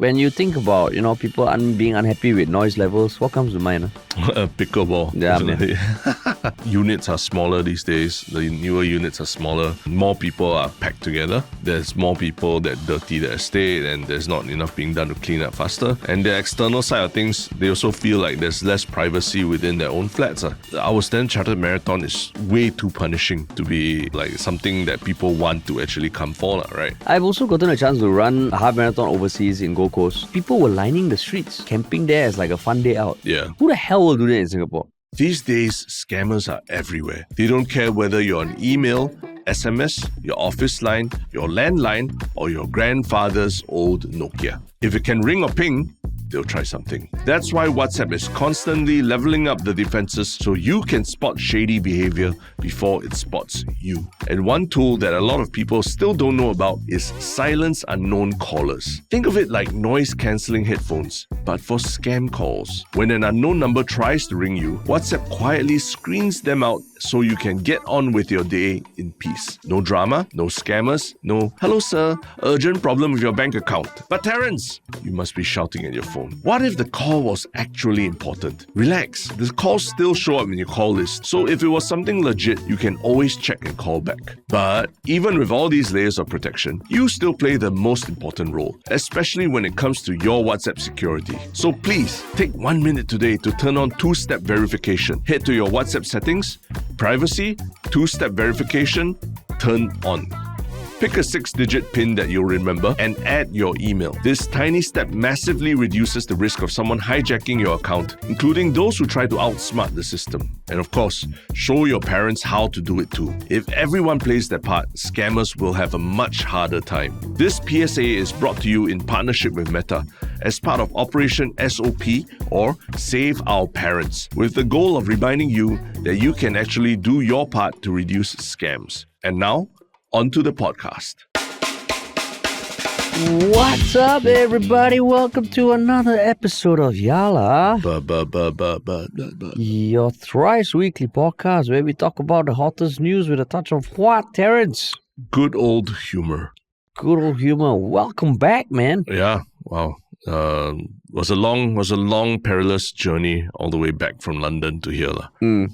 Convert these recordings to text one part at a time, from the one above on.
when you think about, people being unhappy with noise levels, what comes to mind? Pickleball. Yeah, man. Units are smaller these days. The newer units are smaller. More people are packed together. There's more people that dirty the estate, and there's not enough being done to clean up faster. And the external side of things, they also feel like there's less privacy within their own flats. Our Stanchart marathon is way too punishing to be like something that people want to actually come for, right? I've also gotten a chance to run a half marathon overseas in Gold Coast. People were lining the streets, camping there as like a fun day out. Yeah. Who the hell will do that in Singapore? These days, scammers are everywhere. They don't care whether you're on email, SMS, your office line, your landline, or your grandfather's old Nokia. If it can ring or ping, they'll try something. That's why WhatsApp is constantly leveling up the defenses so you can spot shady behavior before it spots you. And one tool that a lot of people still don't know about is silence unknown callers. Think of it like noise-cancelling headphones, but for scam calls. When an unknown number tries to ring you, WhatsApp quietly screens them out so you can get on with your day in peace. No drama, no scammers, no, "Hello sir, urgent problem with your bank account." But Terence, you must be shouting at your phone. What if the call was actually important? Relax, the calls still show up in your call list, so if it was something legit, you can always check and call back. But even with all these layers of protection, you still play the most important role, especially when it comes to your WhatsApp security. So please, take 1 minute today to turn on two-step verification. Head to your WhatsApp settings, privacy, two-step verification, turn on. Pick a 6-digit PIN that you'll remember and add your email. This tiny step massively reduces the risk of someone hijacking your account, including those who try to outsmart the system. And of course, show your parents how to do it too. If everyone plays their part, scammers will have a much harder time. This PSA is brought to you in partnership with Meta as part of Operation SOP, or Save Our Parents, with the goal of reminding you that you can actually do your part to reduce scams. And now, onto the podcast. What's up, everybody? Welcome to another episode of Yala, your thrice weekly podcast where we talk about the hottest news with a touch of what, Terence? Good old humor. Good old humor. Welcome back, man. Yeah, wow. Was a long, perilous journey all the way back from London to here,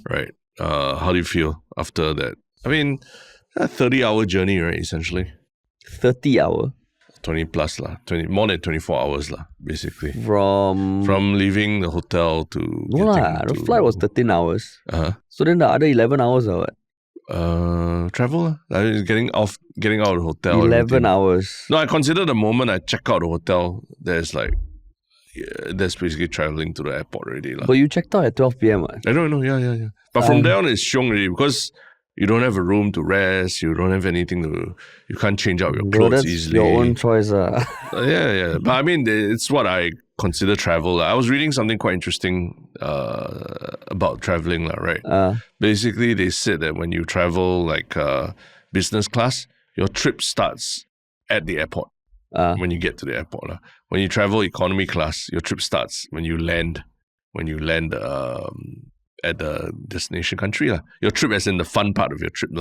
right? How do you feel after that? I mean, a 30-hour journey, right, essentially. 30 hour? 20 plus, more than 24 hours, basically. From leaving the hotel to... No, the flight was 13 hours. Uh-huh. So then the other 11 hours are what? Travel. Getting out of the hotel. 11 hours. No, I consider the moment I check out the hotel, there's basically traveling to the airport already. But you checked out at 12 p.m. Right? I don't know, yeah. But from there on, it's Shiong already because you don't have a room to rest. You don't have anything you can't change out your clothes easily. Your own choice. Yeah. But I mean, it's what I consider travel. I was reading something quite interesting about traveling, right? Basically, they said that when you travel business class, your trip starts at the airport. When you get to the airport. When you travel economy class, your trip starts when you land. At the destination country. Your trip as in the fun part of your trip.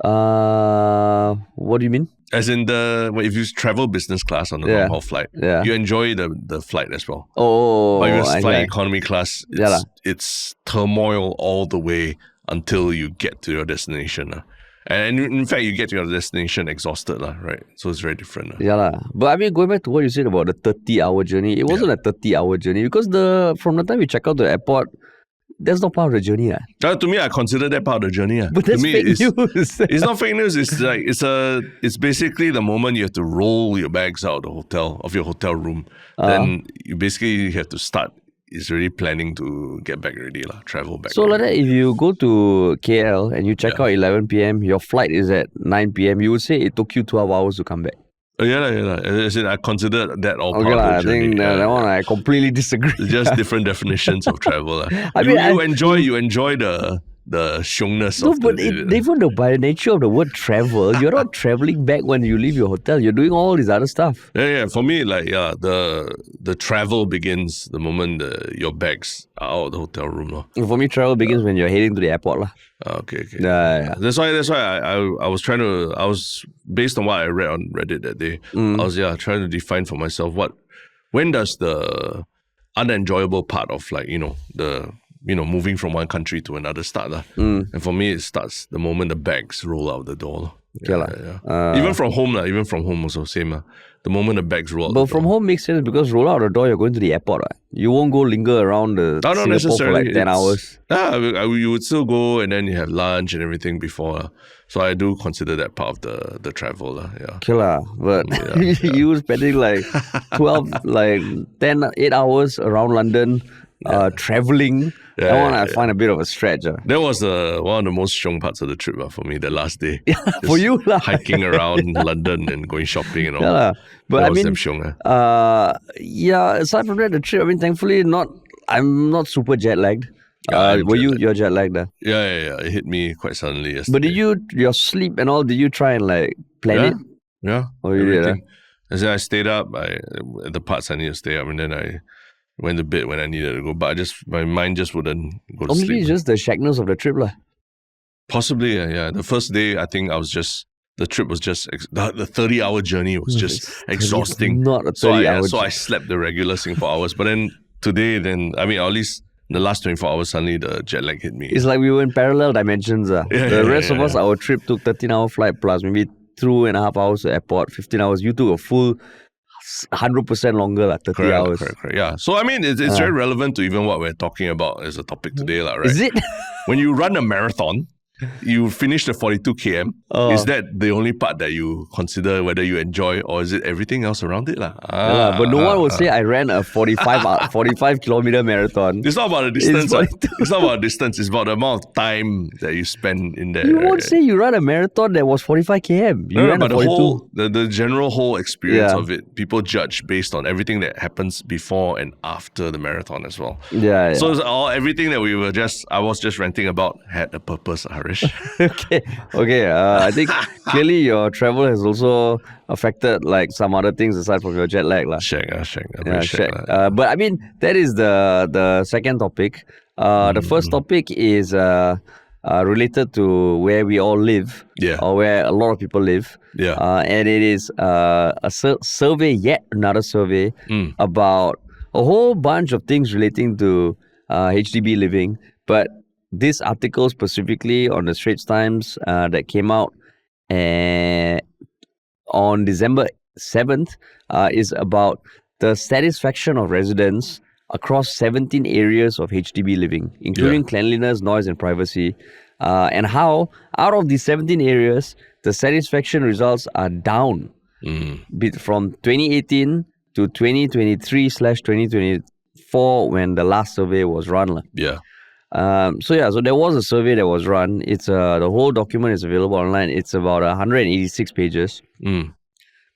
What do you mean? As in if you travel business class on a long-haul flight, you enjoy the flight as well. Oh, but if you're flying economy class, it's turmoil all the way until you get to your destination. And in fact, you get to your destination exhausted, right? So it's very different. But I mean, going back to what you said about the 30-hour journey, it wasn't a 30-hour journey because from the time you check out the airport, that's not part of the journey. To me, I consider that part of the journey. But that's fake news. It's not fake news. It's basically the moment you have to roll your bags out of your hotel room. Then you have to start. It's really planning to get back already, travel back. So like that, if you go to KL and you check out 11 p.m., your flight is at 9 p.m., you would say it took you 12 hours to come back. Yeah. As in, I consider that all part of the journey. I think that one I completely disagree. Just different definitions of travel. You enjoy the xiong-ness No, of but the... even by the nature of the word travel, you're not traveling back when you leave your hotel. You're doing all this other stuff. Yeah. For me, the travel begins the moment your bags are out of the hotel room. No? For me, travel begins when you're heading to the airport. Lah. Okay. Yeah. That's why I was based on what I read on Reddit that day, I was trying to define for myself when does the unenjoyable part of moving from one country to another start. And for me, it starts the moment the bags roll out the door. Okay, even from home also same. The moment the bags roll out. But from home makes sense because roll out the door, you're going to the airport. Right? You won't go linger around Singapore for like 10 hours. You would still go and then you have lunch and everything before. So I do consider that part of the travel. Okay, but you spending like 8 hours around London traveling. That one I find a bit of a stretch. That was one of the most strong parts of the trip for me, the last day. For you? Hiking around London and going shopping and all. But that I was mean, damn strong. Aside from that, the trip, I mean, thankfully, I'm not super jet lagged. You're jet lagged? Yeah. It hit me quite suddenly yesterday. But did your sleep and all, did you try and plan it? Yeah. Oh, you did? As I stayed up, the parts I need to stay up, and then I went to bed when I needed to go. But my mind just wouldn't go to sleep. Maybe it's just the shackness of the trip. Possibly, yeah. The first day, I think the trip was just, the 30-hour journey was just exhausting. Not a 30-hour So I slept the regular Singapore hours. But then today, or at least the last 24 hours, suddenly the jet lag hit me. It's like we were in parallel dimensions. The rest of us, our trip took 13-hour flight plus maybe 2.5 hours to the airport, 15 hours. You took a full 100% longer, 30 hours. Correct. Yeah. So, I mean, it's very relevant to even what we're talking about as a topic today, right? Is it? When you run a marathon, you finish the 42 km. Is that the only part that you consider whether you enjoy, or is it everything else around it? But no one will say I ran a 45-kilometer marathon. It's not about the distance. It's not about distance. It's about the amount of time that you spend in there. You won't say you ran a marathon that was 45 km. You ran but a 42. the general whole experience of it, people judge based on everything that happens before and after the marathon as well. Yeah. So everything that I was just ranting about had a purpose, Harish. Okay. I think clearly your travel has also affected some other things aside from your jet lag. Shag. But I mean, that is the second topic. The first topic is related to where we all live, or where a lot of people live. And it is a survey, yet another survey about a whole bunch of things relating to HDB living. But this article specifically on the Straits Times that came out on December 7th is about the satisfaction of residents across 17 areas of HDB living, including cleanliness, noise, and privacy, and how out of these 17 areas, the satisfaction results are down from 2018 to 2023/2024 when the last survey was run. So there was a survey that was run. It's the whole document is available online. It's about 186 pages.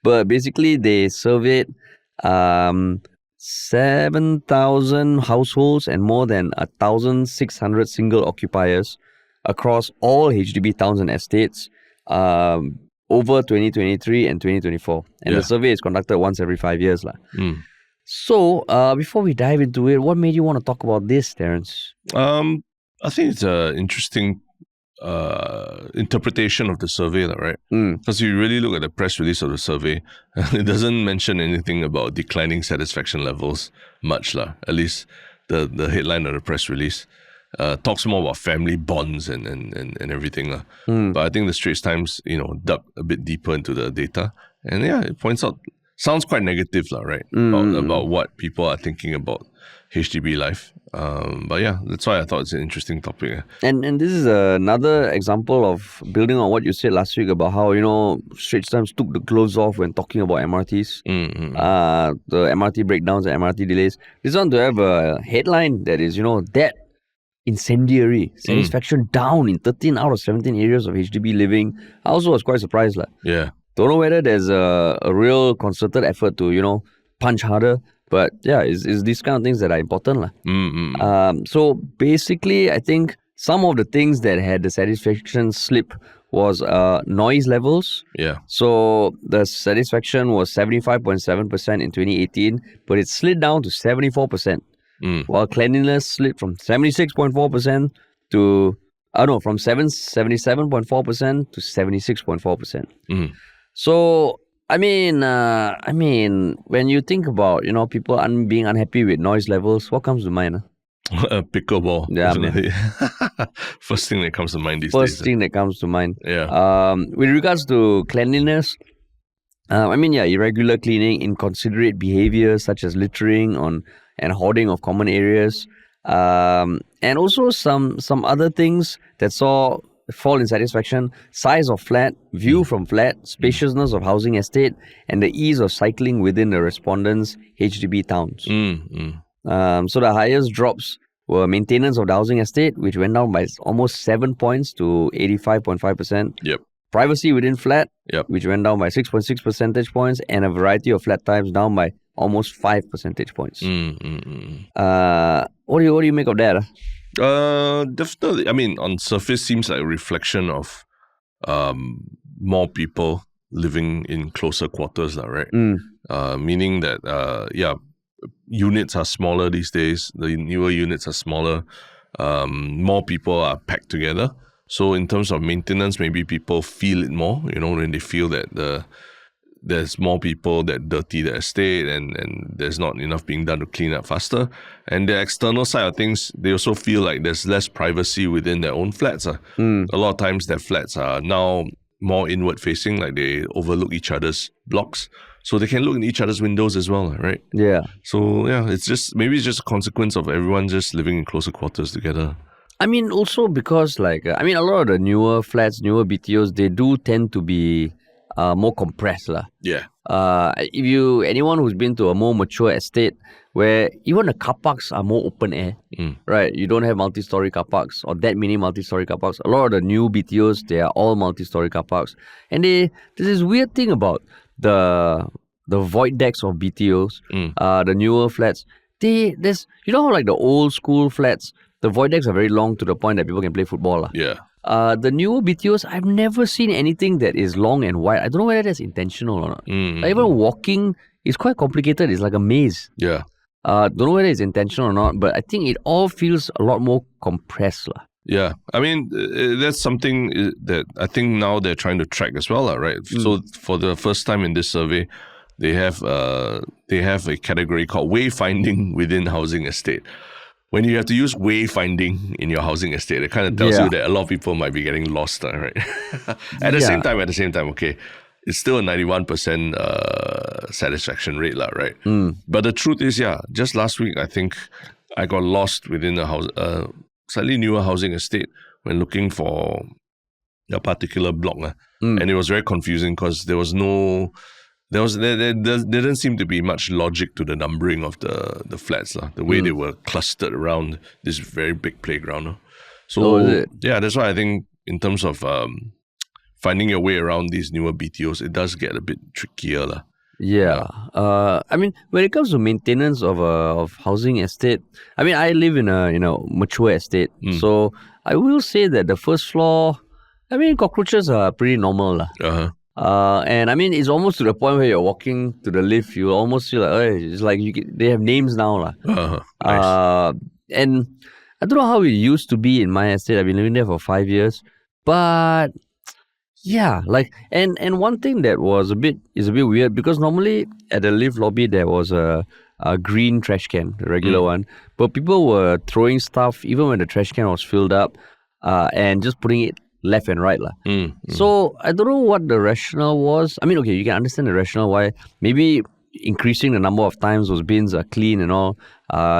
But basically, they surveyed 7,000 households and more than 1,600 single occupiers across all HDB towns and estates over 2023 and 2024. And the survey is conducted once every 5 years. So, before we dive into it, what made you want to talk about this, Terence? I think it's an interesting interpretation of the survey, right? Because you really look at the press release of the survey, it doesn't mention anything about declining satisfaction levels much, at least the headline of the press release. Talks more about family bonds and everything. But I think the Straits Times, dug a bit deeper into the data. And it points out, sounds quite negative, right? About what people are thinking about HDB life. But that's why I thought it's an interesting topic. And this is another example of building on what you said last week about how, Straits Times took the gloves off when talking about MRTs, the MRT breakdowns and MRT delays. This one to have a headline that is, that incendiary, satisfaction down in 13 out of 17 areas of HDB living. I also was quite surprised. Don't know whether there's a real concerted effort to, punch harder. But it's these kind of things that are important. So basically, I think some of the things that had the satisfaction slip was noise levels. Yeah. So the satisfaction was 75.7% in 2018, but it slid down to 74%. While cleanliness slid from 76.4% to from 77.4% to 76.4%. So I mean, when you think about people being unhappy with noise levels, what comes to mind? Pickleball. Yeah, man. First thing that comes to mind these days. First thing that comes to mind. Yeah. With regards to cleanliness, irregular cleaning, inconsiderate behavior such as littering and hoarding of common areas, and also some other things that saw fall in satisfaction: size of flat, view from flat, spaciousness of housing estate, and the ease of cycling within the respondents' HDB towns. So the highest drops were maintenance of the housing estate, which went down by almost 7 points to 85.5%. Yep. Privacy within flat, yep, which went down by 6.6 percentage points, and a variety of flat types down by almost 5 percentage points. What do you make of that? Definitely. I mean, on surface, seems like a reflection of more people living in closer quarters, right? Meaning that, units are smaller these days. The newer units are smaller. More people are packed together. So in terms of maintenance, maybe people feel it more, when they feel that there's more people that dirty the estate and there's not enough being done to clean up faster. And the external side of things, they also feel like there's less privacy within their own flats. A lot of times their flats are now more inward facing, like they overlook each other's blocks. So they can look in each other's windows as well, right? Yeah. So it's just a consequence of everyone just living in closer quarters together. I mean, also because a lot of the newer flats, newer BTOs, they do tend to be more compressed. Yeah. Anyone who's been to a more mature estate where even the car parks are more open air, right? You don't have multi-story car parks or that many multi-story car parks. A lot of the new BTOs, they are all multi-story car parks. And there's this weird thing about the void decks of BTOs, the newer flats. There's how like the old school flats, the void decks are very long to the point that people can play football. Yeah. The newer BTOs, I've never seen anything that is long and wide. I don't know whether that's intentional or not. Even walking is quite complicated. It's like a maze. Yeah. Don't know whether it's intentional or not, but I think it all feels a lot more compressed. Yeah. I mean, that's something that I think now they're trying to track as well, right? So for the first time in this survey, they have a category called wayfinding within housing estate. When you have to use wayfinding in your housing estate, it kind of tells you that a lot of people might be getting lost, right? At the same time, okay, it's still a 91% satisfaction rate, right? But the truth is, just last week, I think I got lost within a slightly newer housing estate when looking for a particular block. And it was very confusing because there didn't seem to be much logic to the numbering of the flats, the way they were clustered around this very big playground. So that's why I think in terms of finding your way around these newer BTOs, it does get a bit trickier. Yeah. I mean, when it comes to maintenance of housing estate, I mean, I live in a mature estate, so I will say that the first floor, I mean, cockroaches are pretty normal. And I mean, it's almost to the point where you're walking to the lift, you almost feel like, it's like they have names now. Nice. And I don't know how it used to be in my estate. I've been living there for 5 years. But yeah, and one thing that is a bit weird, because normally at the lift lobby there was a green trash can, the regular one. But people were throwing stuff even when the trash can was filled up, and just putting it left and right. So I don't know what the rationale was. I mean, okay, you can understand the rationale why maybe increasing the number of times those bins are clean and all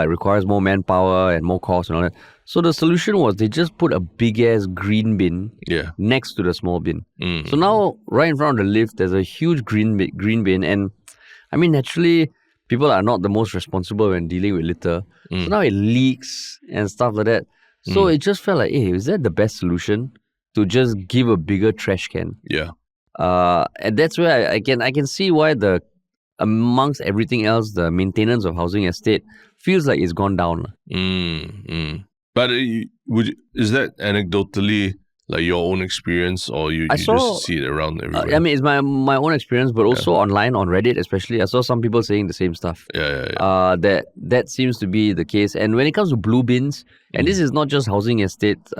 requires more manpower and more cost and all that. So the solution was they just put a big ass green bin next to the small bin. So now right in front of the lift there's a huge green bin, and I mean naturally people are not the most responsible when dealing with litter. So now it leaks and stuff like that. So it just felt like, hey, is that the best solution? To just give a bigger trash can. Yeah. And that's where I can see why amongst everything else, the maintenance of housing estate feels like it's gone down. But Is that anecdotally like your own experience, or you just see it around everywhere? I mean, it's my own experience, but also online, on Reddit especially. I saw some people saying the same stuff. That seems to be the case. And when it comes to blue bins, and this is not just housing estates,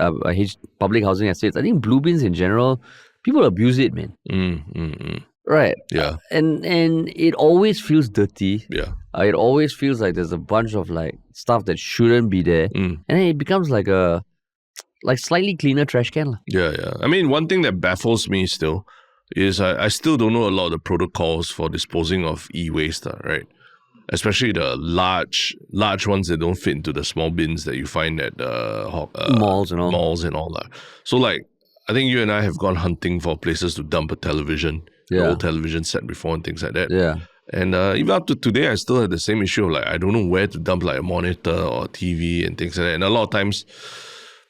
public housing estates, I think blue bins in general, people abuse it, man. Right. Yeah. And it always feels dirty. Yeah. It always feels like there's a bunch of like stuff that shouldn't be there. And then it becomes like a slightly cleaner trash can. Yeah. I mean, one thing that baffles me still is I still don't know a lot of the protocols for disposing of e-waste, right? Especially the large ones that don't fit into the small bins that you find at malls and all that. So like, I think you and I have gone hunting for places to dump a television, the old television set before and things like that. Yeah. And even up to today, I still have the same issue of like, I don't know where to dump like a monitor or a TV and things like that. And a lot of times,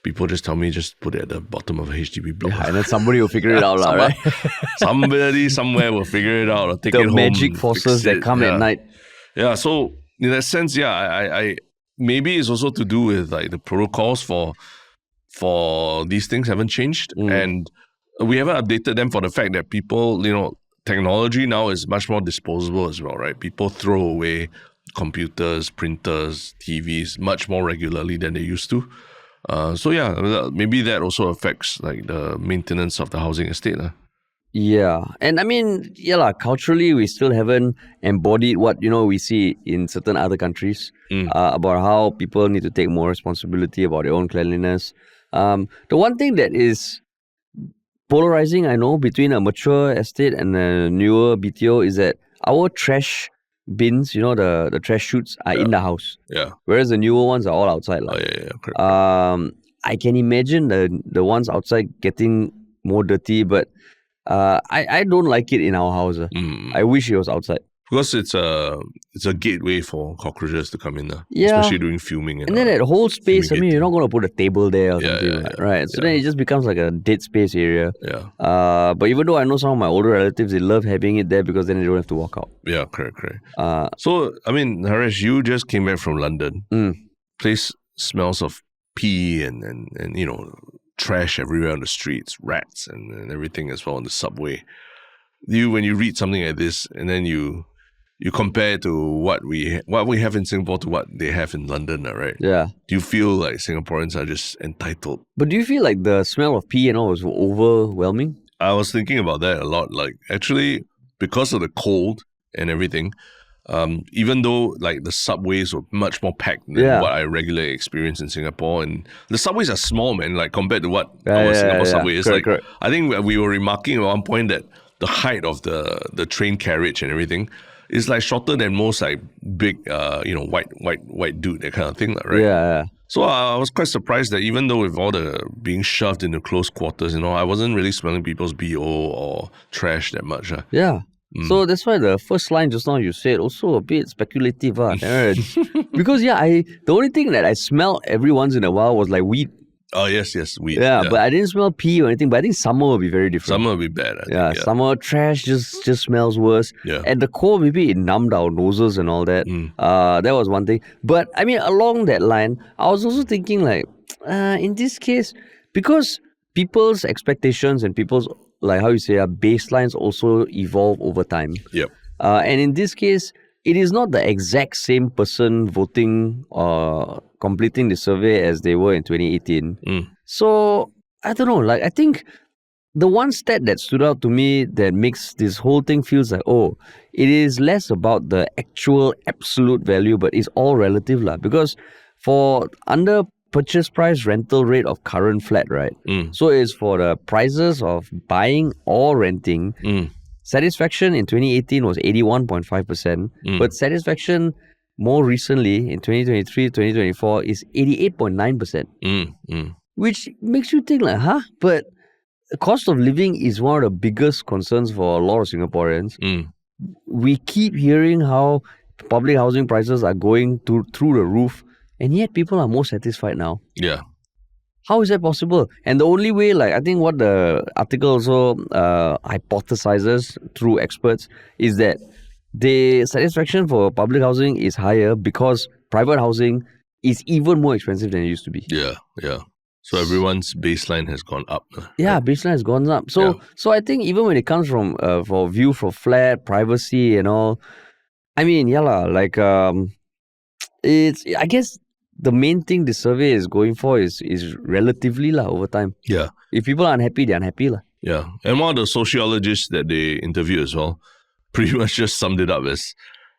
people just tell me just put it at the bottom of a HDB block. Yeah, and then somebody will figure it out, right? Somebody somewhere will figure it out or take it home. The magic forces that come at night. Yeah, so in that sense, I maybe it's also to do with like the protocols for these things haven't changed, and we haven't updated them for the fact that people, technology now is much more disposable as well, right? People throw away computers, printers, TVs much more regularly than they used to. So yeah, maybe that also affects like the maintenance of the housing estate. Yeah. And I mean, culturally, we still haven't embodied what, we see in certain other countries about how people need to take more responsibility about their own cleanliness. The one thing that is polarizing, I know, between a mature estate and a newer BTO is that our trash bins, the trash chutes are in the house. Yeah. Whereas the newer ones are all outside. Correct. I can imagine the ones outside getting more dirty, but I don't like it in our house. I wish it was outside. Because it's a gateway for cockroaches to come in, especially during fuming. And then that whole space, I mean, you're not going to put a table there or something, right? So then it just becomes like a dead space area. Yeah. But even though I know some of my older relatives, they love having it there because then they don't have to walk out. Yeah, correct. So, I mean, Haresh, you just came back from London. Place smells of pee and trash everywhere on the streets, rats and everything as well on the subway. When you read something like this and then you compare it to what we have in Singapore to what they have in London, right? Yeah. Do you feel like Singaporeans are just entitled? But do you feel like the smell of pee and all was overwhelming? I was thinking about that a lot. Like, actually, because of the cold and everything, even though like the subways were much more packed than what I regularly experience in Singapore, and the subways are small, man, like compared to what our Singapore subway is. Correct. I think we were remarking at one point that the height of the train carriage and everything is like shorter than most like big white dude, that kind of thing, right? Yeah. So I was quite surprised that even though with all the being shoved into close quarters, I wasn't really smelling people's BO or trash that much. Yeah. So that's why the first line just now you said also a bit speculative. Because the only thing that I smell every once in a while was like weed. Oh, yes, weed. Yeah, but I didn't smell pee or anything. But I think summer will be very different. Summer will be bad, I think. Summer trash just smells worse. Yeah. And the cold, maybe it numbed our noses and all that. That was one thing. But I mean, along that line, I was also thinking like, in this case, because people's expectations and people's, like how you say, baselines also evolve over time. Yep. And in this case, it is not the exact same person voting or completing the survey as they were in 2018. So, I don't know. Like, I think the one stat that stood out to me that makes this whole thing feels like, it is less about the actual absolute value, but it's all relative. Because for under purchase price rental rate of current flat, right? So it's for the prices of buying or renting. Satisfaction in 2018 was 81.5%, but satisfaction more recently in 2023, 2024 is 88.9%. Which makes you think like, but the cost of living is one of the biggest concerns for a lot of Singaporeans. We keep hearing how public housing prices are going through the roof, and yet people are more satisfied now. Yeah. How is that possible? And the only way, like I think what the article also hypothesizes through experts is that the satisfaction for public housing is higher because private housing is even more expensive than it used to be. Yeah. So everyone's baseline has gone up. Yeah, right? Baseline has gone up. So I think even when it comes from for view for flat, privacy and all, I mean, it's, I guess the main thing the survey is going for is relatively over time. Yeah. If people are unhappy, they're unhappy . Yeah. And one of the sociologists that they interviewed as well pretty much just summed it up as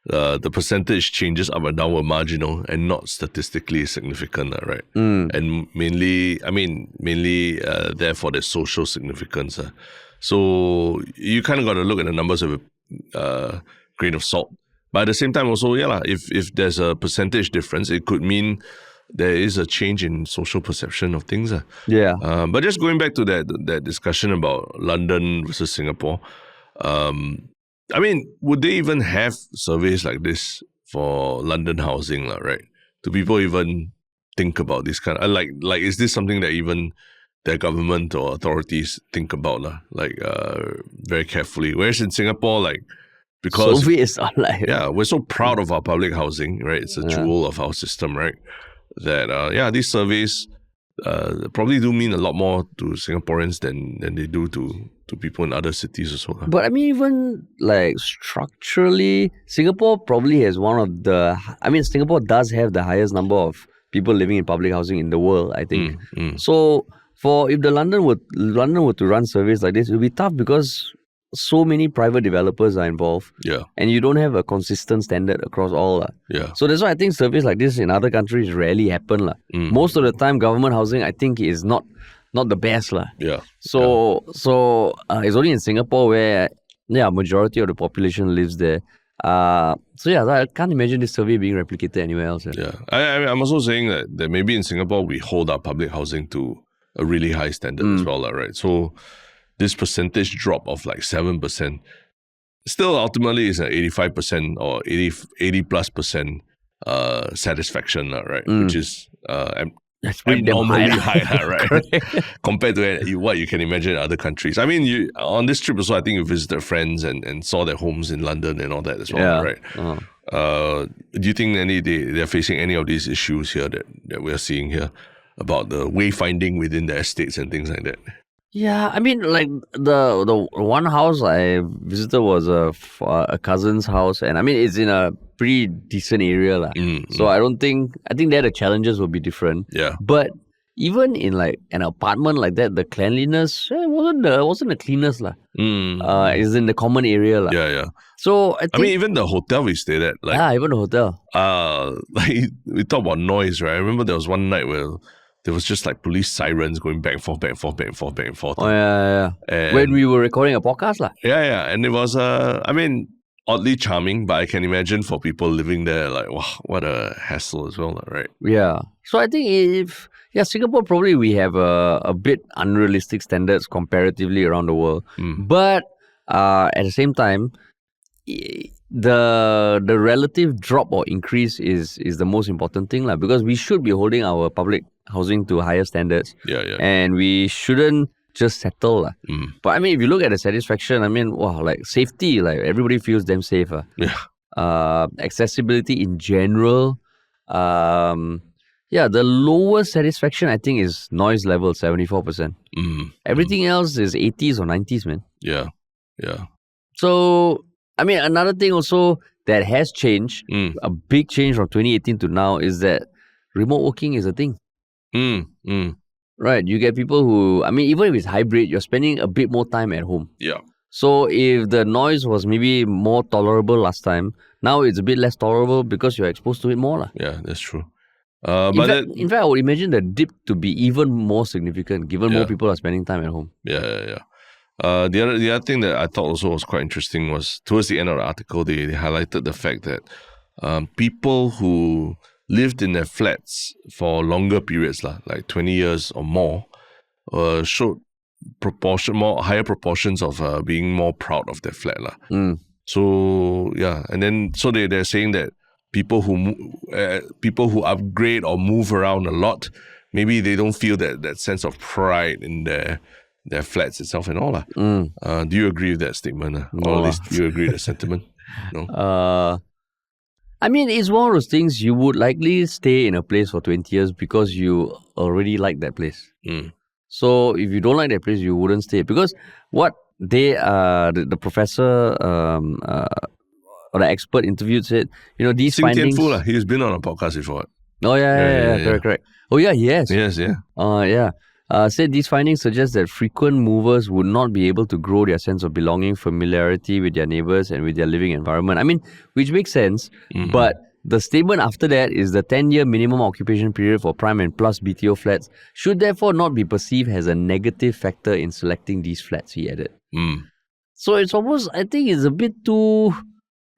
the percentage changes up and down were marginal and not statistically significant, right? And mainly therefore there's social significance. So you kind of got to look at the numbers with a grain of salt. But at the same time also, if there's a percentage difference, it could mean there is a change in social perception of things. But just going back to that discussion about London versus Singapore, I mean, would they even have surveys like this for London housing, right? Do people even think about this kind of, like is this something that even their government or authorities think about, very carefully? Whereas in Singapore, because we're so proud of our public housing, right? It's a jewel of our system, right? That these surveys probably do mean a lot more to Singaporeans than they do to people in other cities as well. But I mean, even structurally, Singapore probably has Singapore does have the highest number of people living in public housing in the world, I think. So if the London were to run surveys like this, it would be tough because so many private developers are involved. Yeah. And you don't have a consistent standard across all. Yeah. So that's why I think surveys like this in other countries rarely happen. Most of the time, government housing, I think, is not the best. Yeah. So it's only in Singapore where majority of the population lives there. I can't imagine this survey being replicated anywhere else. Yeah. I'm also saying that maybe in Singapore we hold our public housing to a really high standard as well, right? So this percentage drop of 7% still ultimately is an 85% or 80 plus percent satisfaction, right? Which is abnormally high, right? Compared to what you can imagine in other countries. I mean, on this trip also, I think you visited friends and saw their homes in London and all that as well, right? Do you think they're facing any of these issues here that we're seeing here about the wayfinding within the estates and things like that? Yeah, I mean, the one house I visited was a cousin's house, and I mean it's in a pretty decent area, So I think there the challenges will be different. Yeah. But even in an apartment like that, the cleanliness wasn't the cleanest It's in the common area Yeah. So I mean, even the hotel we stayed at, even the hotel. We talk about noise, right? I remember there was one night where there was just police sirens going back and forth. Oh, yeah. When we were recording a podcast. Yeah. And it was, oddly charming, but I can imagine for people living there, wow, what a hassle as well, right? Yeah. So I think Singapore probably we have a bit unrealistic standards comparatively around the world. But at the same time, the relative drop or increase is the most important thing, because we should be holding our public housing to higher standards. Yeah. And we shouldn't just settle. But I mean, if you look at the satisfaction, I mean, safety, everybody feels damn safe. Accessibility in general. The lowest satisfaction, I think, is noise level, 74%. Everything else is 80s or 90s, man. Yeah. So, I mean, another thing also that has changed, a big change from 2018 to now, is that remote working is a thing. Right, you get people who, I mean, even if it's hybrid, you're spending a bit more time at home. Yeah. So if the noise was maybe more tolerable last time, now it's a bit less tolerable because you're exposed to it more. Yeah, that's true. In fact, I would imagine the dip to be even more significant given more people are spending time at home. Yeah. The other thing that I thought also was quite interesting was towards the end of the article, they highlighted the fact that people who lived in their flats for longer periods, like 20 years or more, showed higher proportions of being more proud of their flat. So and then they're saying that people who upgrade or move around a lot, maybe they don't feel that sense of pride in their flats itself and all. Do you agree with that statement? No. Or at least do you agree with the sentiment? No. I mean, it's one of those things you would likely stay in a place for 20 years because you already like that place. So if you don't like that place, you wouldn't stay. Because what they, the professor or the expert interviewed said, these Sing findings... Tianfu, he's been on a podcast before. Oh, yeah. Correct. Oh, yeah, yes. Yes, yeah. Said these findings suggest that frequent movers would not be able to grow their sense of belonging, familiarity with their neighbors and with their living environment. I mean, which makes sense, but the statement after that is the 10-year minimum occupation period for prime and plus BTO flats should therefore not be perceived as a negative factor in selecting these flats, he added. So it's almost, I think it's a bit too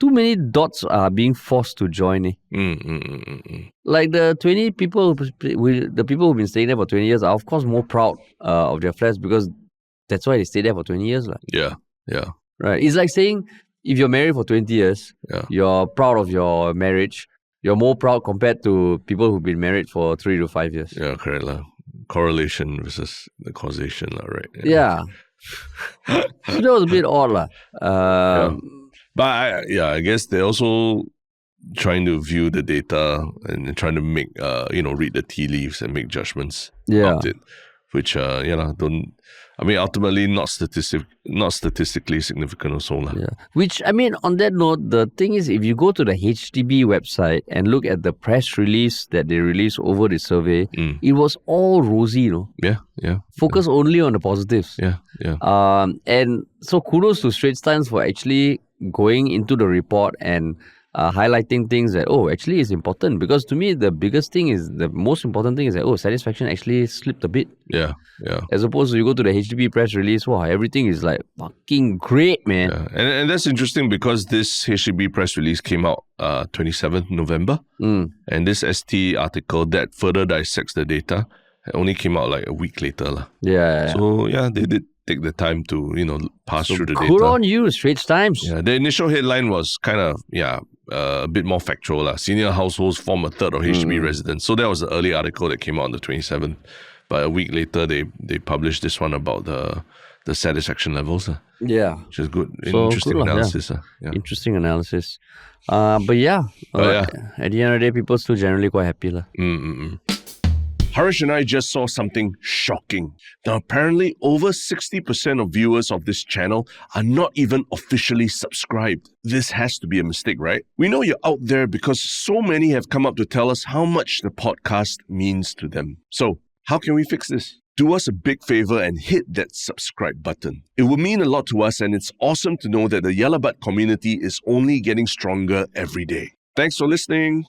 many dots are being forced to join. Like the 20 people, the people who've been staying there for 20 years are of course more proud of their flats because that's why they stay there for 20 years. Yeah. Right. It's like saying if you're married for 20 years, you're proud of your marriage. You're more proud compared to people who've been married for 3 to 5 years. Yeah, correct. Correlation versus the causation, right? Yeah. So that was a bit odd. But I guess they're also trying to view the data and trying to make, read the tea leaves and make judgments about it, which, ultimately not statistically significant also. Yeah. Which, on that note, the thing is, if you go to the HDB website and look at the press release that they released over the survey, it was all rosy, Yeah. Focus only on the positives. Yeah. And so kudos to Straits Times for actually going into the report and highlighting things that, actually is important. Because to me, the most important thing is that, satisfaction actually slipped a bit. Yeah. As opposed to you go to the HDB press release, everything is like fucking great, man. Yeah. And that's interesting because this HDB press release came out 27th November. And this ST article that further dissects the data only came out like a week later. Yeah. So, they did take the time to, pass through the data. Good on you, Straits Times. Yeah, the initial headline was kind of, a bit more factual. Senior households form a third of HDB residents. So that was the early article that came out on the 27th. But a week later, they published this one about the satisfaction levels. Yeah. Which is good. Interesting analysis. Yeah. Interesting analysis. At the end of the day, people still generally quite happy. Harish and I just saw something shocking. Now, apparently, over 60% of viewers of this channel are not even officially subscribed. This has to be a mistake, right? We know you're out there because so many have come up to tell us how much the podcast means to them. So, how can we fix this? Do us a big favor and hit that subscribe button. It will mean a lot to us, and it's awesome to know that the 𝘧𝘓𝑏𝑡 community is only getting stronger every day. Thanks for listening.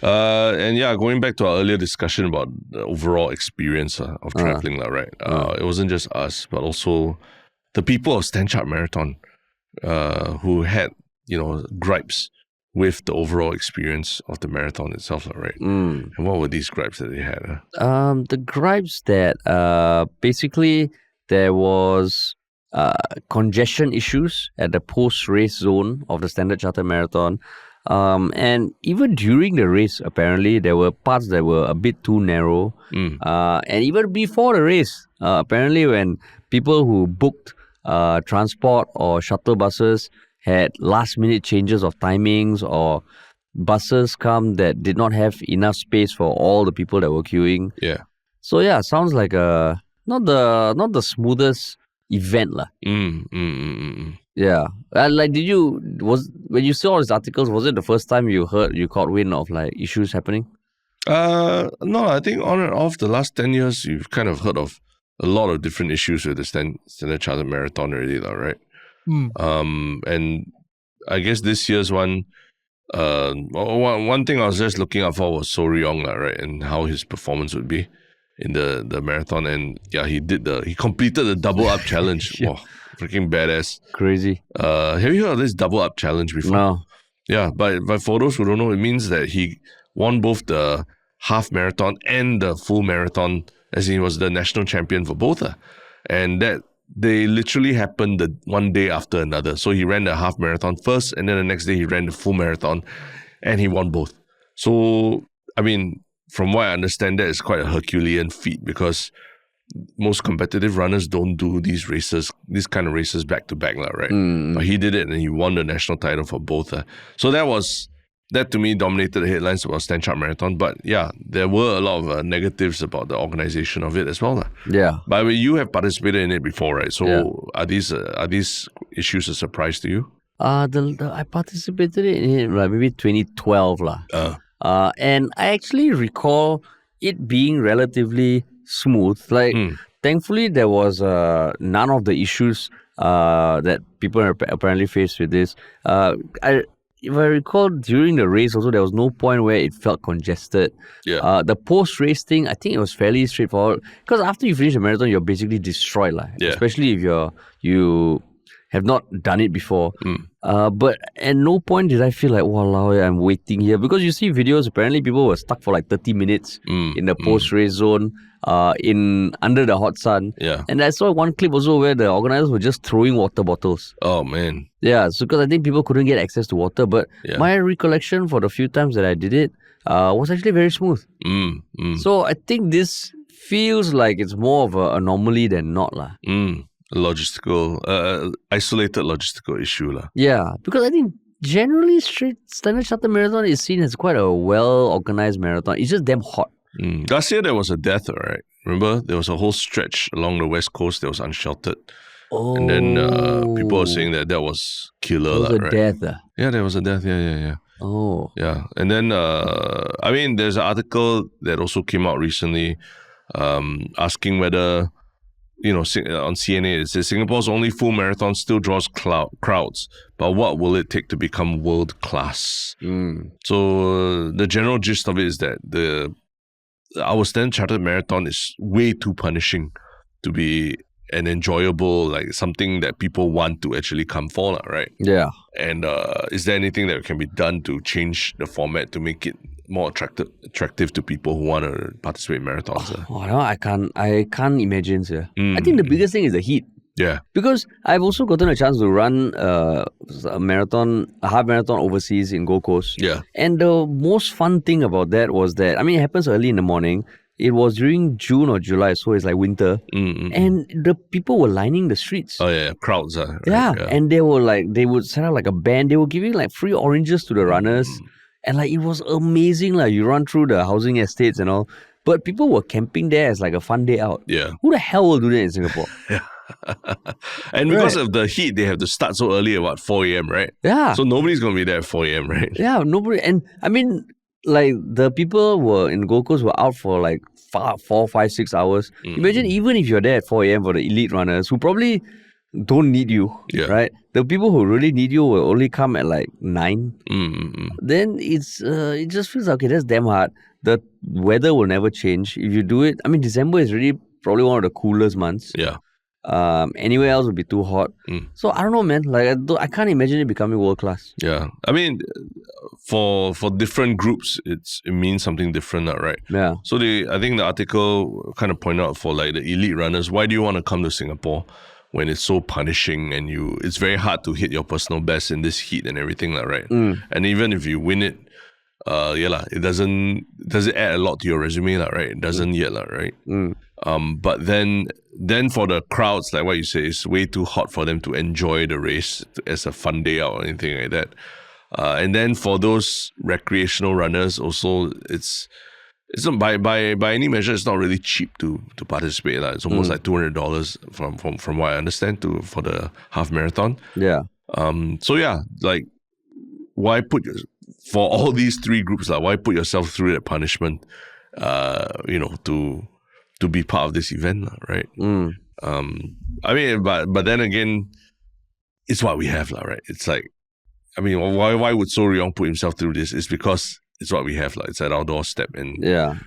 Going back to our earlier discussion about the overall experience of traveling, right? It wasn't just us, but also the people of Stanchart Marathon who had, gripes with the overall experience of the marathon itself, right? And what were these gripes that they had? The gripes that basically there was congestion issues at the post-race zone of the Standard Chartered Marathon. And even during the race, apparently, there were parts that were a bit too narrow. And even before the race, apparently, when people who booked transport or shuttle buses had last-minute changes of timings or buses come that did not have enough space for all the people that were queuing. Yeah. So, sounds like not the smoothest event. Yeah. When you saw all these articles, was it the first time you caught wind of issues happening? No, I think on and off the last 10 years, you've kind of heard of a lot of different issues with the Standard Chartered Marathon already, right? And I guess this year's one thing I was just looking out for was 𝘕_𝑟𝑦𝑜ng, right? And how his performance would be in the marathon. And he completed the double up challenge. Wow. Freaking badass. Crazy. Have you heard of this double up challenge before? No. Yeah, but for those who don't know, it means that he won both the half marathon and the full marathon, as he was the national champion for both. And that they literally happened the one day after another. So he ran the half marathon first, and then the next day he ran the full marathon, and he won both. So, from what I understand, that is quite a Herculean feat because most competitive runners don't do these kind of races back to back, right? But he did it and he won the national title for both. So that to me dominated the headlines about Stanchart Marathon. But yeah, there were a lot of negatives about the organization of it as well. Yeah. By the way, you have participated in it before, right? So are these issues a surprise to you? I participated in it like maybe 2012 and I actually recall it being relatively smooth. Like thankfully there was none of the issues that people are apparently faced with this. If I recall, during the race also, there was no point where it felt congested. Yeah. The post-race thing, I think it was fairly straightforward. Because after you finish a marathon, you're basically destroyed. Especially if you have not done it before. But at no point did I feel like, walao, I'm waiting here. Because you see videos, apparently people were stuck for like 30 minutes in the post-race zone, under the hot sun. Yeah. And I saw one clip also where the organizers were just throwing water bottles. Oh, man. Yeah, so because I think people couldn't get access to water. But my recollection for the few times that I did it was actually very smooth. So I think this feels like it's more of an anomaly than not. Isolated logistical issue. Yeah, because I think generally Standard Chartered Marathon is seen as quite a well-organized marathon. It's just damn hot. Last year there was a death, right? Remember? There was a whole stretch along the west coast that was unsheltered. Oh. And then people are saying that was killer. There was a death. Yeah, there was a death. Yeah. Oh. Yeah. And then, there's an article that also came out recently asking whether, on CNA, it says Singapore's only full marathon still draws crowds, but what will it take to become world class? So the general gist of it is that our Standard Chartered Marathon is way too punishing to be an enjoyable, like something that people want to actually come for, right? Yeah. And is there anything that can be done to change the format to make it more attractive to people who want to participate in marathons? No, I can't imagine, sir. I think the biggest thing is the heat. Yeah. Because I've also gotten a chance to run a half marathon overseas in Gold Coast. Yeah. And the most fun thing about that was that, it happens early in the morning. It was during June or July, so it's like winter. And the people were lining the streets. Oh, yeah. Crowds. Right? Yeah. And they would set up like a band. They were giving like free oranges to the runners. And like it was amazing. Like you run through the housing estates and all. But people were camping there as like a fun day out. Yeah. Who the hell will do that in Singapore? Yeah. And because of the heat, they have to start so early at 4 a.m., right? Yeah. So nobody's going to be there at 4 a.m., right? Yeah, nobody. And like the people were in Gold Coast were out for like 4, 5, 6 hours. Imagine even if you're there at 4 a.m. for the elite runners who probably don't need you, right? The people who really need you will only come at like 9. Then it just feels okay, that's damn hard. The weather will never change. If you do it, December is really probably one of the coolest months. Yeah. Anywhere else would be too hot. So I don't know, man. Like I can't imagine it becoming world class. Yeah. For different groups, it means something different, right? Yeah. So I think the article kind of pointed out for like the elite runners, why do you want to come to Singapore when it's so punishing and it's very hard to hit your personal best in this heat and everything, right? And even if you win it, it doesn't add a lot to your resume, right? It doesn't yet, right? But then for the crowds, like what you say, it's way too hot for them to enjoy the race as a fun day out or anything like that. And then for those recreational runners, also it's not by any measure, it's not really cheap to participate. It's almost like $200 from what I understand for the half marathon. Yeah. Why for all these three groups, why put yourself through that punishment, to be part of this event, right? But then again, it's what we have, right? It's like, why would 𝘕 put himself through this? It's because it's what we have, it's at our doorstep, and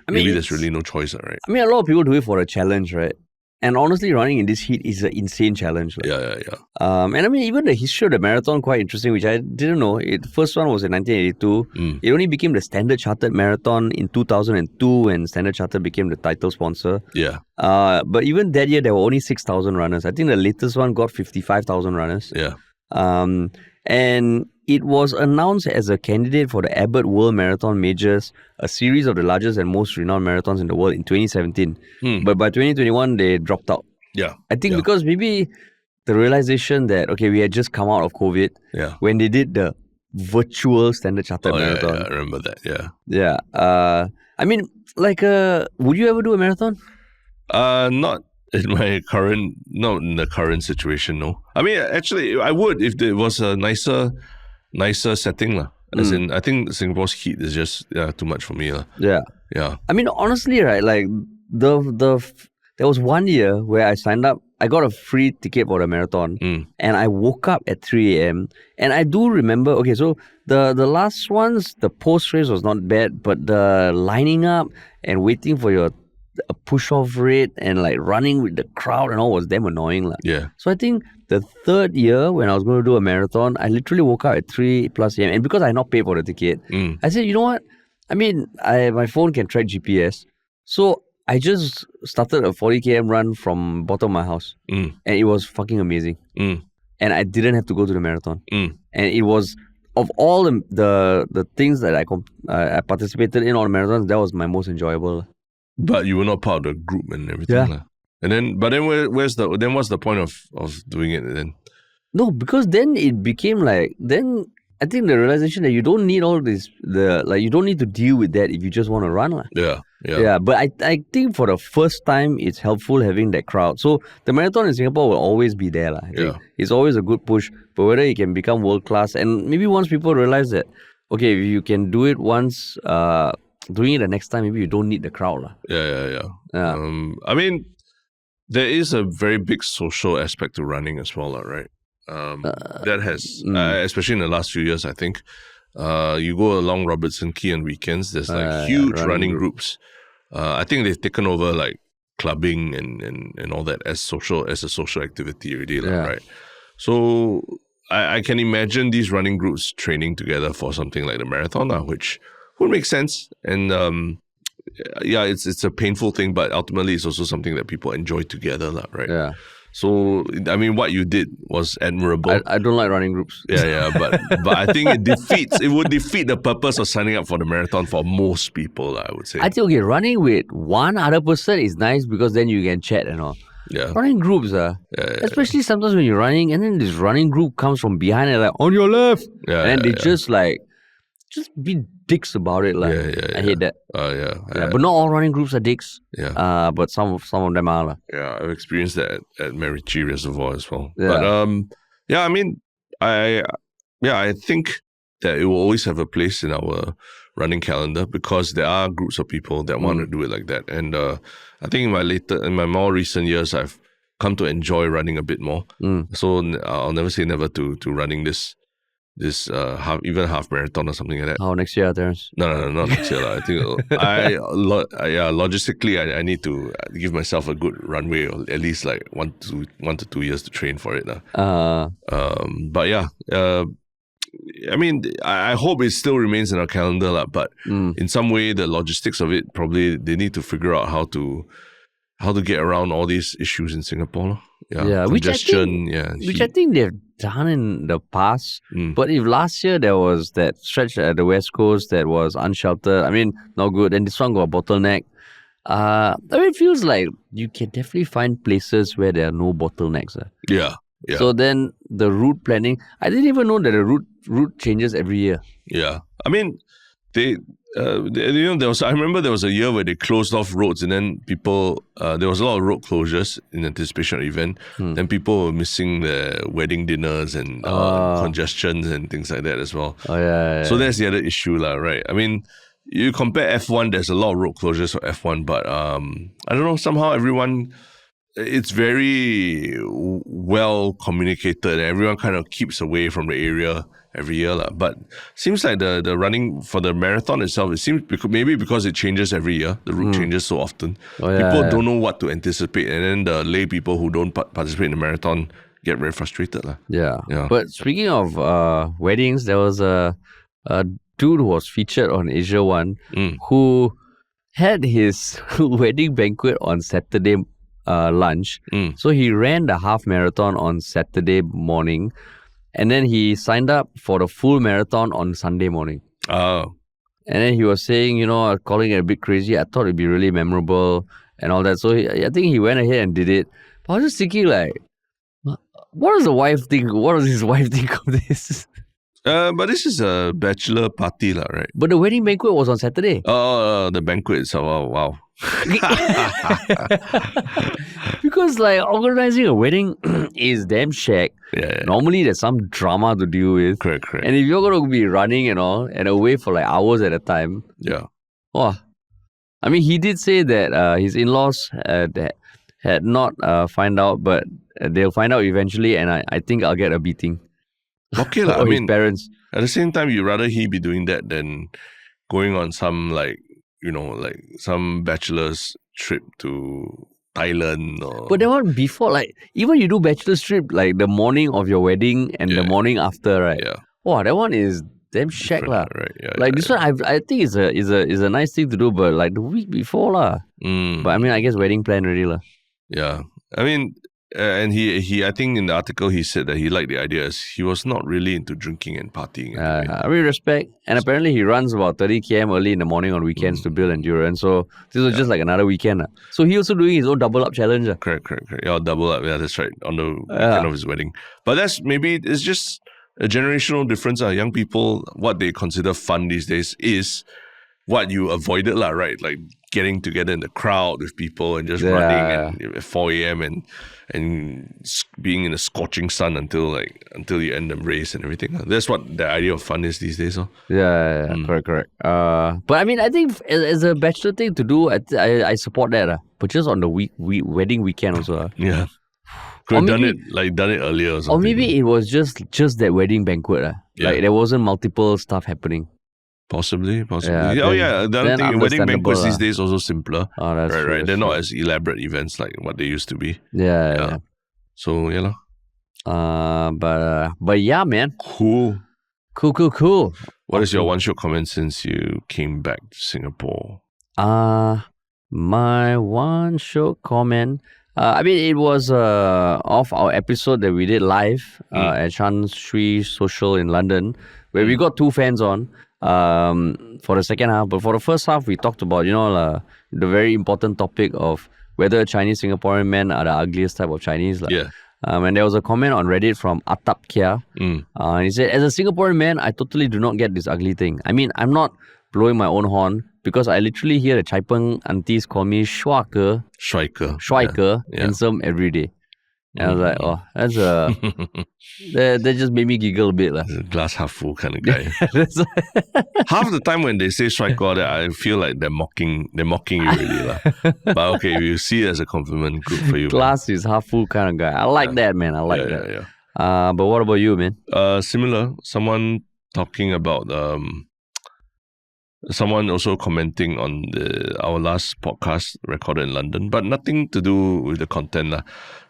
maybe there's really no choice, right? A lot of people do it for a challenge, right? And honestly, running in this heat is an insane challenge. Yeah. And even the history of the marathon, quite interesting, which I didn't know. The first one was in 1982. It only became the Standard Chartered Marathon in 2002 when Standard Chartered became the title sponsor. Yeah. But even that year, there were only 6,000 runners. I think the latest one got 55,000 runners. Yeah. And it was announced as a candidate for the Abbott World Marathon Majors, a series of the largest and most renowned marathons in the world in 2017. But by 2021, they dropped out. Yeah. I think because maybe the realization that, okay, we had just come out of COVID when they did the virtual Standard Chartered Marathon. Yeah, I remember that, Yeah. I mean, like, would you ever do a marathon? Not in my current, not in the current situation, no. I mean, actually, I would if there was a nicer setting lah. As in, I think Singapore's heat is just too much for me lah. Yeah. I mean, honestly, right? Like there was one year where I signed up. I got a free ticket for the marathon, and I woke up at 3 a.m. And I do remember. Okay, so the last ones, the post race was not bad, but the lining up and waiting for your push-off rate and like running with the crowd and all was damn annoying lah. Yeah. So I think the third year when I was going to do a marathon, I literally woke up at 3+ a.m. And because I had not paid for the ticket, I said, you know what? I mean, my phone can track GPS. So I just started a 40 km run from bottom of my house. And it was fucking amazing. And I didn't have to go to the marathon. And it was, of all the things that I participated in on marathons, that was my most enjoyable. But you were not part of the group and everything. Yeah. And then, what's the point of doing it then? No, because then it became like, then I think the realization that you don't need all this, you don't need to deal with that if you just want to run lah. Yeah. But I think for the first time, it's helpful having that crowd. So the marathon in Singapore will always be there lah. It's always a good push. But whether it can become world class, and maybe once people realize that, okay, if you can do it once, doing it the next time, maybe you don't need the crowd lah. Yeah. I mean, there is a very big social aspect to running as well, right? That has, especially in the last few years, I think, you go along Robertson Quay on weekends, there's like huge running groups. I think they've taken over like clubbing and all that as a social activity already, right? So I can imagine these running groups training together for something like the marathon, which would make sense. And it's a painful thing, but ultimately it's also something that people enjoy together, right? Yeah. So, I mean, what you did was admirable. I don't like running groups. But I think it would defeat the purpose of signing up for the marathon for most people, I would say. I think, okay, running with one other person is nice because then you can chat and all. Yeah. Running groups, especially sometimes when you're running and then this running group comes from behind and like, on your left. And then they just be dicks about it. I hate that. But not all running groups are dicks. But some of them are. Yeah, I've experienced that at 𝘕𝘰 Reservoir as well. Yeah. But I mean, I think that it will always have a place in our running calendar because there are groups of people that want to do it like that. And I think in my more recent years, I've come to enjoy running a bit more. So I'll never say never to running this half marathon or something like that. Oh, next year, Terence? No, not next year. I think logistically, I need to give myself a good runway, or at least like 1 to 2 years to train for it. I mean, I hope it still remains in our calendar, but in some way, the logistics of it, probably they need to figure out how to get around all these issues in Singapore. Congestion, which I think they've done in the past. But if last year there was that stretch at the West Coast that was unsheltered, I mean, not good. And this one got a bottleneck. I mean, it feels like you can definitely find places where there are no bottlenecks. Yeah. So then the route planning, I didn't even know that the route changes every year. Yeah. I mean, I remember there was a year where they closed off roads and then people, there was a lot of road closures in anticipation of the event. Then people were missing their wedding dinners and congestions and things like that as well. So that's the other issue, right? I mean, you compare F1, there's a lot of road closures for F1, but I don't know, somehow it's very well communicated and everyone kind of keeps away from the area every year. But seems like the running for the marathon itself, it seems maybe because it changes every year, the route changes so often. People don't know what to anticipate, and then the lay people who don't participate in the marathon get very frustrated. Yeah. But speaking of weddings, there was a dude who was featured on Asia One who had his wedding banquet on Saturday lunch. So he ran the half marathon on Saturday morning. And then he signed up for the full marathon on Sunday morning. Oh. And then he was saying, calling it a bit crazy. I thought it'd be really memorable and all that. So I think he went ahead and did it. But I was just thinking, like, what does the wife think? What does his wife think of this? But this is a bachelor party, right? But the wedding banquet was on Saturday. Oh, the banquet itself. Oh, wow. Because like organizing a wedding is damn shag. Yeah. Normally there's some drama to deal with. Correct. And if you're going to be running and all and away for like hours at a time. Yeah. Oh, I mean, he did say that his in-laws had not find out, but they'll find out eventually, and I think I'll get a beating. Okay, I mean, parents. At the same time, you'd rather he be doing that than going on some some bachelor's trip to Thailand. But that one before, like, even you do bachelor's trip, like the morning of your wedding and the morning after, right? Yeah. Wow, that one is damn shag lah. Right. Yeah, like this one, I think is a nice thing to do, but like the week before lah. But I mean, I guess wedding plan already lah. Yeah, I mean, and he I think in the article he said that he liked the idea as he was not really into drinking and partying. I really respect. And apparently he runs about 30 km early in the morning on weekends to build endurance. So this was just like another weekend. So he also doing his own double up challenge. Correct. Yeah, double up. Yeah, that's right. On the weekend of his wedding. But it's just a generational difference. Young people, what they consider fun these days is what you avoided, right? Like getting together in the crowd with people and just running at 4 a.m. and being in the scorching sun until you end the race and everything. That's what the idea of fun is these days. Yeah. Correct. But I mean, I think as a bachelor thing to do, I support that. But just on the wedding weekend also. Yeah. Could have done it earlier or something. Or maybe it was just that wedding banquet. Like there wasn't multiple stuff happening. Possibly. Yeah, the other thing, wedding banquets these days also simpler. Oh, that's true, right. They're not as elaborate events like what they used to be. Yeah. So yeah. But yeah, man. Cool. What is your One Shiok comment since you came back to Singapore? My One Shiok comment. I mean, it was off our episode that we did live at Chan Shui Social in London, where we got two fans on. For the second half, but for the first half we talked about the very important topic of whether Chinese Singaporean men are the ugliest type of Chinese. And there was a comment on Reddit from 𝘕𝘓𝘕. And he said, as a Singaporean man, I totally do not get this ugly thing. I mean, I'm not blowing my own horn because I literally hear the Chai Peng aunties call me 𝘱𝘓𝘕, handsome every day. And I was like, oh, that's that just made me giggle a bit. Glass half full kind of guy. Half the time when they say 𝘱𝘓𝘕, I feel like they're mocking you really. But okay, if you see it as a compliment, good for you. Glass is half full kind of guy. I like that, man. I like that. Yeah. But what about you, man? Similar. Someone talking about someone also commenting on our last podcast recorded in London, but nothing to do with the content.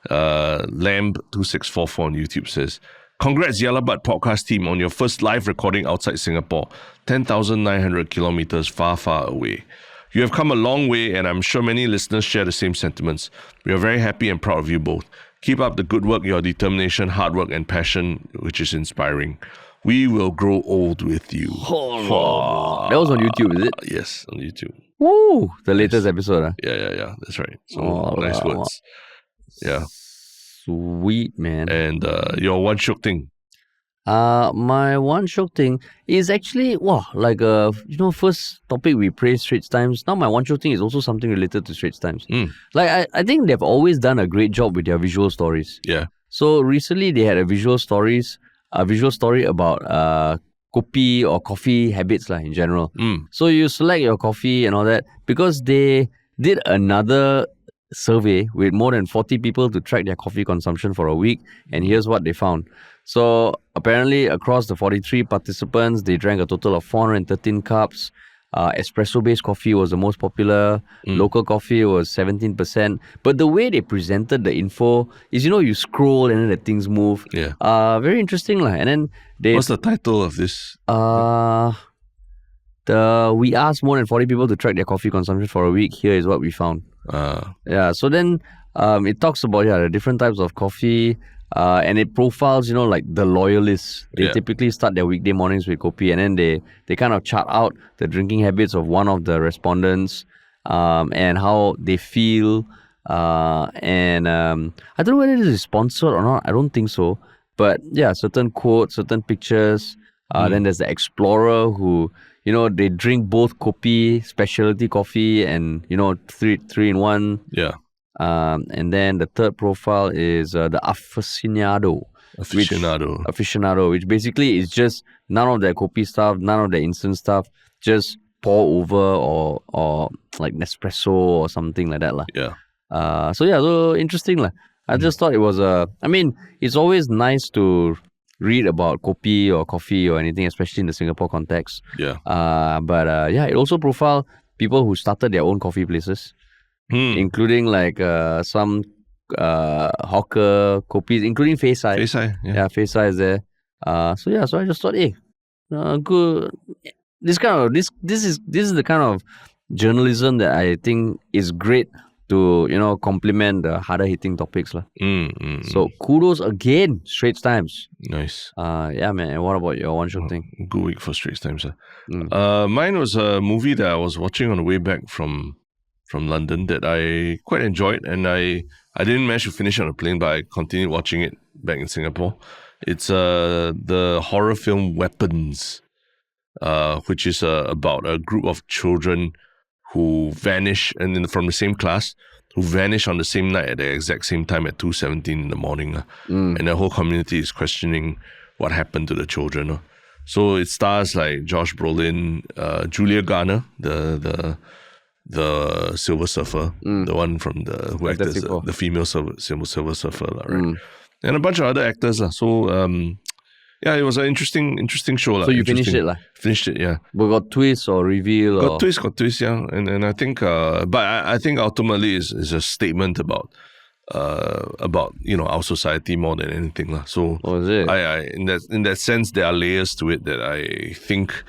Lamb2644 on YouTube says, congrats Yalla Butt podcast team on your first live recording outside Singapore, 10,900 kilometers far away. You have come a long way, and I'm sure many listeners share the same sentiments. We are very happy and proud of you both. Keep up the good work, your determination, hard work, and passion, which is inspiring. We will grow old with you. That was on YouTube, is it? Yes, on YouTube. Woo! The latest episode. Yeah, that's right. So nice words. Yeah. Sweet, man. And your One Shiok Thing. My One Shiok Thing is actually, first topic we praised Straits Times. Now my One Shiok Thing is also something related to Straits Times. Like, I think they've always done a great job with their visual stories. Yeah. So recently they had a visual story about kopi or coffee habits in general. So you select your coffee and all that because they did another survey with more than 40 people to track their coffee consumption for a week, and here's what they found. So apparently across the 43 participants, they drank a total of 413 cups. Espresso-based coffee was the most popular. Local coffee was 17%. But the way they presented the info is, you scroll and then the things move. Yeah. Very interesting. And then what's the title of this? We asked more than 40 people to track their coffee consumption for a week. Here is what we found. So then it talks about the different types of coffee. And it profiles, like the loyalists. They typically start their weekday mornings with kopi, and then they kind of chart out the drinking habits of one of the respondents, and how they feel. And I don't know whether this is sponsored or not. I don't think so. But yeah, certain quotes, certain pictures. Then there's the explorer who, they drink both kopi, specialty coffee, and, three in one. Yeah. And then the third profile is the aficionado. Aficionado, which basically is just none of their kopi stuff, none of the instant stuff, just pour over or like Nespresso or something like that. Yeah. So interesting. I just thought it was it's always nice to read about kopi or coffee or anything, especially in the Singapore context. Yeah. But it also profiled people who started their own coffee places, including like some hawker kopis, including 𝘱𝘲𝘰. 𝘱𝘲𝘰, yeah. Yeah, 𝘱𝘲𝘰 is there. So I just thought, good. This is the kind of journalism that I think is great to complement the harder hitting topics. So kudos again, Straits Times. Nice. Yeah, man. And what about your One Shiok Thing? Good week for Straits Times. Mine was a movie that I was watching on the way back from London that I quite enjoyed, and I didn't manage to finish on the plane, but I continued watching it back in Singapore. It's the horror film Weapons, which is about a group of children who vanish, and from the same class, who vanish on the same night at the exact same time at 2:17 in the morning. And the whole community is questioning what happened to the children. So it stars like Josh Brolin, Julia Garner, the Silver Surfer, the one from who acted as the female Silver Surfer, right? And a bunch of other actors. So it was an interesting show. So you finished it? Finished it, yeah. But got twist or reveal? Got twist, yeah. And I think, but I think ultimately is a statement about our society more than anything. So is it? I in that sense, there are layers to it that I think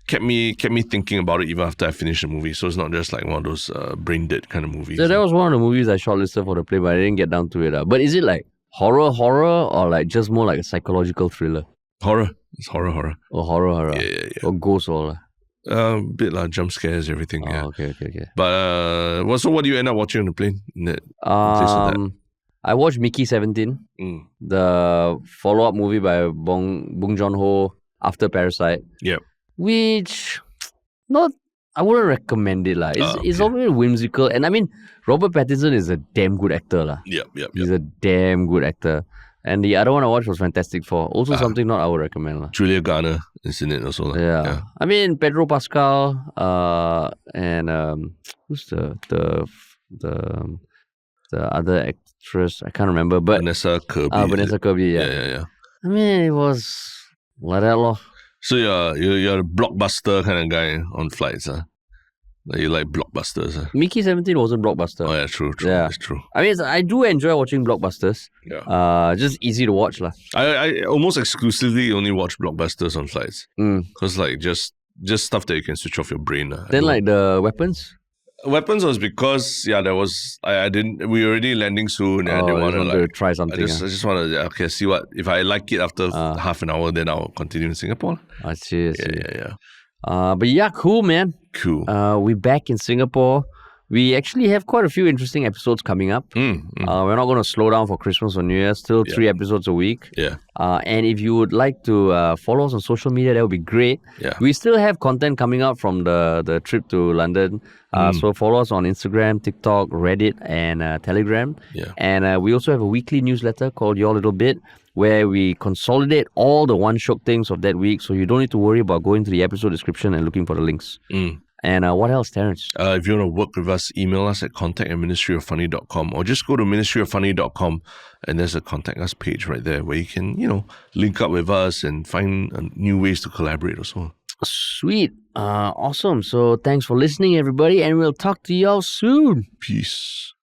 kept me thinking about it even after I finished the movie. So it's not just like one of those brain dead kind of movies. So that was one of the movies I shortlisted for the play, but I didn't get down to it. But is it like horror, or like just more like a psychological thriller? Horror. It's horror. Oh, horror. Yeah. Or ghosts or bit like jump scares, everything. Yeah. Okay. But so what do you end up watching on the plane? I watched Mickey 17, the follow-up movie by Bong Joon-ho after Parasite. Yep. Which I wouldn't recommend it. It's already whimsical, and I mean Robert Pattinson is a damn good actor. Yep. He's a damn good actor. And the other one I watched was Fantastic Four. Also something not I would recommend. Julia Garner is in it also. Yeah. I mean Pedro Pascal, and who's the other actress? I can't remember. But Vanessa Kirby. Vanessa Kirby, yeah. I mean, it was like that lor. So you're a blockbuster kind of guy on flights, Like you like blockbusters. Mickey 17 wasn't blockbuster. Oh yeah, true. Yeah. That's true. I mean, I do enjoy watching blockbusters. Yeah. Just easy to watch lah. I almost exclusively only watch blockbusters on flights. Because like just stuff that you can switch off your brain. Then like the Weapons? Weapons was because there was we were already landing soon, and they wanted to try something. I just want to see what if I like it after half an hour, then I'll continue in Singapore. I see. Yeah. But yeah, cool, man. Cool. We're back in Singapore. We actually have quite a few interesting episodes coming up. We're not going to slow down for Christmas or New Year. Still 3 episodes a week. Yeah. And if you would like to follow us on social media, that would be great. Yeah. We still have content coming up from the trip to London. So follow us on Instagram, TikTok, Reddit, and Telegram. Yeah. And we also have a weekly newsletter called Your Little Bit, where we consolidate all the One Shiok Things of that week, so you don't need to worry about going to the episode description and looking for the links. And what else, Terrence? If you want to work with us, email us at contact@ministryoffunny.com, or just go to ministryoffunny.com, and there's a contact us page right there where you can, link up with us and find new ways to collaborate or so. Sweet. Awesome. So thanks for listening, everybody, and we'll talk to y'all soon. Peace.